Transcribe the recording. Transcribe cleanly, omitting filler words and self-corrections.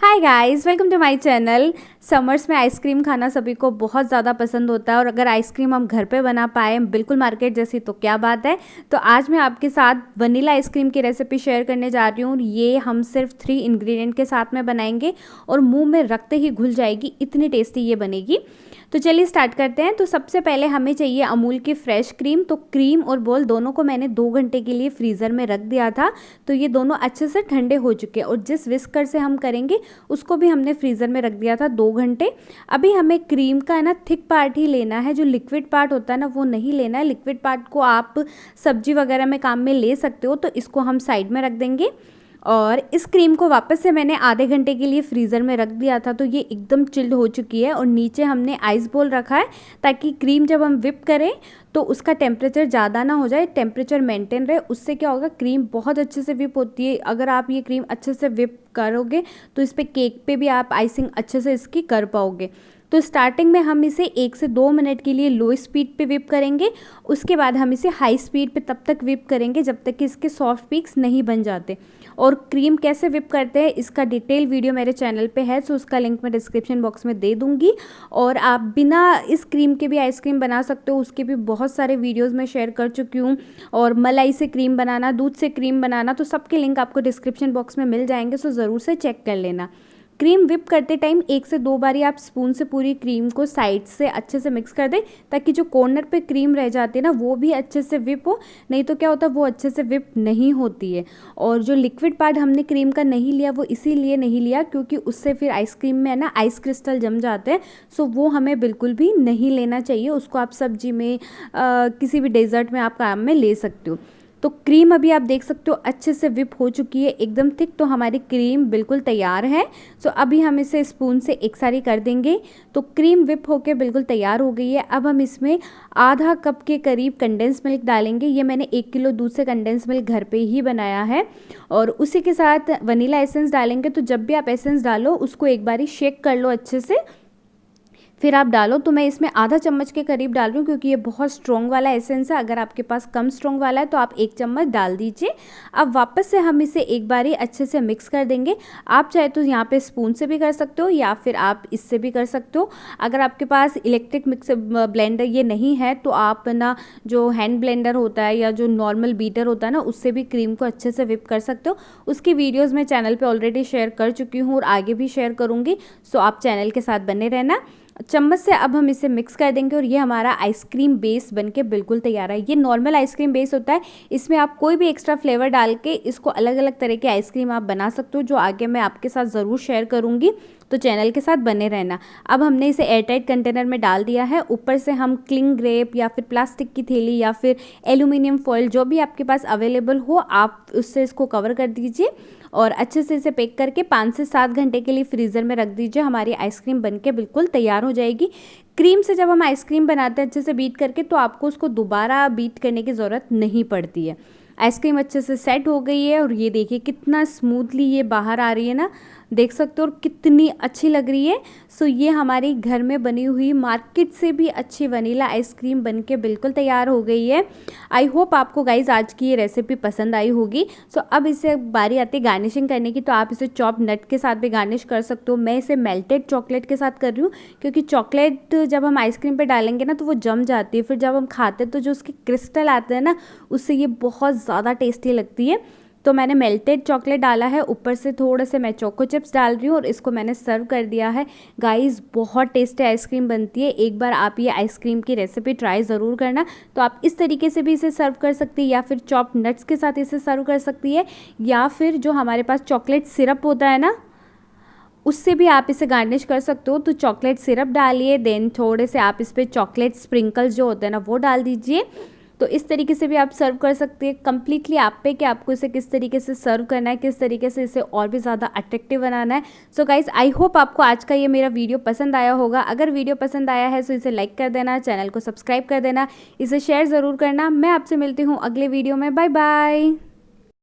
Hi guys, welcome to my channel. Summers में ice cream खाना सभी को बहुत ज़्यादा पसंद होता है और अगर आइसक्रीम हम घर पे बना पाए बिल्कुल मार्केट जैसी तो क्या बात है। तो आज मैं आपके साथ वनीला आइसक्रीम की रेसिपी शेयर करने जा रही हूँ। ये हम सिर्फ 3 इंग्रेडिएंट के साथ में बनाएंगे और मुंह में रखते ही घुल जाएगी, इतनी टेस्टी ये बनेगी। तो चलिए स्टार्ट करते हैं। तो सबसे पहले हमें चाहिए अमूल की फ्रेश क्रीम। तो क्रीम और बोल दोनों को मैंने 2 घंटे के लिए फ्रीज़र में रख दिया था। तो ये दोनों अच्छे से ठंडे हो चुके हैं और जिस विस्कर से हम करेंगे उसको भी हमने फ्रीज़र में रख दिया था 2 घंटे। अभी हमें क्रीम का है ना थिक पार्ट ही लेना है, जो लिक्विड पार्ट होता है ना वो नहीं लेना है। लिक्विड पार्ट को आप सब्जी वगैरह में काम में ले सकते हो, तो इसको हम साइड में रख देंगे। और इस क्रीम को वापस से मैंने आधे घंटे के लिए फ्रीज़र में रख दिया था, तो ये एकदम चिल्ड हो चुकी है। और नीचे हमने आइस बोल रखा है ताकि क्रीम जब हम विप करें तो उसका टेम्परेचर ज़्यादा ना हो जाए, टेम्परेचर मेंटेन रहे। उससे क्या होगा, क्रीम बहुत अच्छे से विप होती है। अगर आप ये क्रीम अच्छे से विप करोगे तो इस पर केक पे भी आप आइसिंग अच्छे से इसकी कर पाओगे। तो स्टार्टिंग में हम इसे 1 से 2 मिनट के लिए लो स्पीड पे विप करेंगे। उसके बाद हम इसे हाई स्पीड पे तब तक विप करेंगे जब तक कि इसके सॉफ्ट पीक्स नहीं बन जाते। और क्रीम कैसे विप करते हैं इसका डिटेल वीडियो मेरे चैनल पे है, सो उसका लिंक मैं डिस्क्रिप्शन बॉक्स में दे दूँगी। और आप बिना इस क्रीम के भी आइसक्रीम बना सकते हो, उसके भी बहुत सारे वीडियोज़ मैं शेयर कर चुकी हूँ। और मलाई से क्रीम बनाना, दूध से क्रीम बनाना, तो सबके लिंक आपको डिस्क्रिप्शन बॉक्स में मिल जाएंगे, सो ज़रूर से चेक कर लेना। क्रीम विप करते टाइम 1 से 2 बारी आप स्पून से पूरी क्रीम को साइड से अच्छे से मिक्स कर दें, ताकि जो कॉर्नर पे क्रीम रह जाती है ना वो भी अच्छे से विप हो। नहीं तो क्या होता है, वो अच्छे से विप नहीं होती है। और जो लिक्विड पार्ट हमने क्रीम का नहीं लिया वो इसीलिए नहीं लिया क्योंकि उससे फिर आइसक्रीम में है ना आइस क्रिस्टल जम जाते हैं। सो वो हमें बिल्कुल भी नहीं लेना चाहिए। उसको आप सब्जी में किसी भी डेजर्ट में आप काम में ले सकते हो। तो क्रीम अभी आप देख सकते हो अच्छे से विप हो चुकी है, एकदम थिक। तो हमारी क्रीम बिल्कुल तैयार है। सो अभी हम इसे स्पून से एक सारी कर देंगे। तो क्रीम विप होके बिल्कुल तैयार हो गई है। अब हम इसमें आधा कप के करीब कंडेंस मिल्क डालेंगे। ये मैंने 1 किलो दूध से कंडेंस मिल्क घर पे ही बनाया है। और उसी के साथ वनीला एसेंस डालेंगे। तो जब भी आप एसेंस डालो उसको एक बारी शेक कर लो अच्छे से, फिर आप डालो। तो मैं इसमें आधा चम्मच के करीब डाल रही हूँ क्योंकि ये बहुत स्ट्रॉन्ग वाला एसेंस है। अगर आपके पास कम स्ट्रॉन्ग वाला है तो आप 1 चम्मच डाल दीजिए। अब वापस से हम इसे एक बारी अच्छे से मिक्स कर देंगे। आप चाहे तो यहाँ पे स्पून से भी कर सकते हो या फिर आप इससे भी कर सकते हो। अगर आपके पास इलेक्ट्रिक मिक्स ब्लेंडर ये नहीं है तो आप ना जो हैंड ब्लेंडर होता है या जो नॉर्मल बीटर होता है ना उससे भी क्रीम को अच्छे से विप कर सकते हो। उसकी वीडियोज़ मैं चैनल पर ऑलरेडी शेयर कर चुकी हूँ और आगे भी शेयर करूँगी। सो आप चैनल के साथ बने रहना। चम्मच से अब हम इसे मिक्स कर देंगे और ये हमारा आइसक्रीम बेस बनके बिल्कुल तैयार है। ये नॉर्मल आइसक्रीम बेस होता है, इसमें आप कोई भी एक्स्ट्रा फ्लेवर डाल के इसको अलग अलग तरह के आइसक्रीम आप बना सकते हो, जो आगे मैं आपके साथ ज़रूर शेयर करूँगी। तो चैनल के साथ बने रहना। अब हमने इसे एयरटाइट कंटेनर में डाल दिया है। ऊपर से हम क्लिंग ग्रेप या फिर प्लास्टिक की थैली या फिर एल्यूमिनियम फॉइल जो भी आपके पास अवेलेबल हो आप उससे इसको कवर कर दीजिए और अच्छे से इसे पैक करके 5 से 7 घंटे के लिए फ्रीज़र में रख दीजिए। हमारी आइसक्रीम बनके बिल्कुल तैयार हो जाएगी। क्रीम से जब हम आइसक्रीम बनाते हैं अच्छे से बीट करके तो आपको उसको दोबारा बीट करने की ज़रूरत नहीं पड़ती है। आइसक्रीम अच्छे से सेट हो गई है और ये देखिए कितना स्मूथली ये बाहर आ रही है ना, देख सकते हो, और कितनी अच्छी लग रही है। सो ये हमारी घर में बनी हुई मार्केट से भी अच्छी वनीला आइसक्रीम बनके बिल्कुल तैयार हो गई है। आई होप आपको गाइज आज की ये रेसिपी पसंद आई होगी। सो अब इसे बारी आती है गार्निशिंग करने की, तो आप इसे चॉप नट के साथ भी गार्निश कर सकते हो। मैं इसे मेल्टेड चॉकलेट के साथ कर रही हूँ क्योंकि चॉकलेट जब हम आइसक्रीम पे डालेंगे ना तो वो जम जाती है, फिर जब हम खाते हैं तो जो उसके क्रिस्टल आते हैं ना उससे ये बहुत ज़्यादा टेस्टी लगती है। तो मैंने मेल्टेड चॉकलेट डाला है, ऊपर से थोड़े से मैं चोको चिप्स डाल रही हूँ और इसको मैंने सर्व कर दिया है। गाइस बहुत टेस्टी आइसक्रीम बनती है, एक बार आप ये आइसक्रीम की रेसिपी ट्राई ज़रूर करना। तो आप इस तरीके से भी इसे सर्व कर सकती है या फिर चॉप नट्स के साथ इसे सर्व कर सकती है, या फिर जो हमारे पास चॉकलेट सिरप होता है ना उससे भी आप इसे गार्निश कर सकते हो। तो चॉकलेट सिरप डालिए, देन थोड़े से आप इस पर चॉकलेट स्प्रिंकल्स जो होते हैं ना वो डाल दीजिए। तो इस तरीके से भी आप सर्व कर सकते हैं। कम्प्लीटली आप पे कि आपको इसे किस तरीके से सर्व करना है, किस तरीके से इसे और भी ज़्यादा अट्रैक्टिव बनाना है। सो गाइज आई होप आपको आज का ये मेरा वीडियो पसंद आया होगा। अगर वीडियो पसंद आया है तो इसे लाइक कर देना, चैनल को सब्सक्राइब कर देना, इसे शेयर ज़रूर करना। मैं आपसे मिलती हूँ अगले वीडियो में। Bye bye.